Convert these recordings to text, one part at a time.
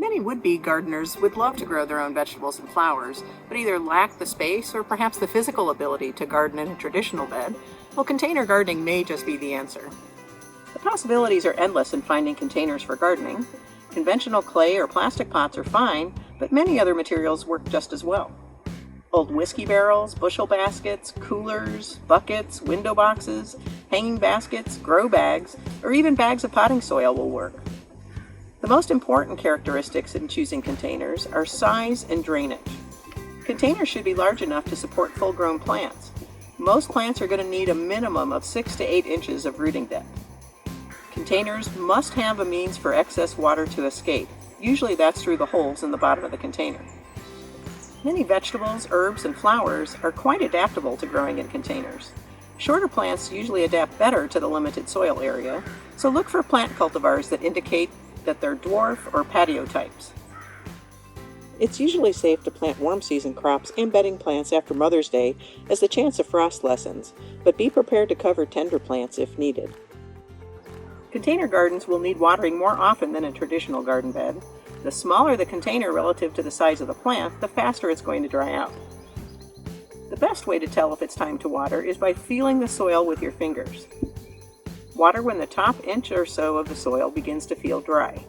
Many would-be gardeners would love to grow their own vegetables and flowers, but either lack the space or perhaps the physical ability to garden in a traditional bed. Well, container gardening may just be the answer. The possibilities are endless in finding containers for gardening. Conventional clay or plastic pots are fine, but many other materials work just as well. Old whiskey barrels, bushel baskets, coolers, buckets, window boxes, hanging baskets, grow bags, or even bags of potting soil will work. The most important characteristics in choosing containers are size and drainage. Containers should be large enough to support full-grown plants. Most plants are going to need a minimum of 6 to 8 inches of rooting depth. Containers must have a means for excess water to escape. Usually that's through the holes in the bottom of the container. Many vegetables, herbs, and flowers are quite adaptable to growing in containers. Shorter plants usually adapt better to the limited soil area, so look for plant cultivars that indicate that they're dwarf or patio types. It's usually safe to plant warm season crops and bedding plants after Mother's Day as the chance of frost lessens, but be prepared to cover tender plants if needed. Container gardens will need watering more often than a traditional garden bed. The smaller the container relative to the size of the plant, the faster it's going to dry out. The best way to tell if it's time to water is by feeling the soil with your fingers. Water when the top inch or so of the soil begins to feel dry.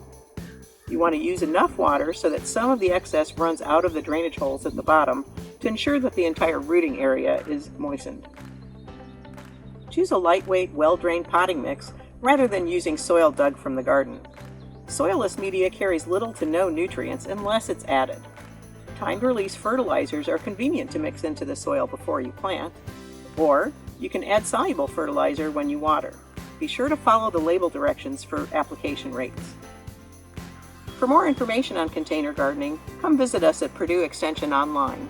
You want to use enough water so that some of the excess runs out of the drainage holes at the bottom to ensure that the entire rooting area is moistened. Choose a lightweight, well-drained potting mix rather than using soil dug from the garden. Soilless media carries little to no nutrients unless it's added. Timed-release fertilizers are convenient to mix into the soil before you plant, or you can add soluble fertilizer when you water. Be sure to follow the label directions for application rates. For more information on container gardening, come visit us at Purdue Extension online.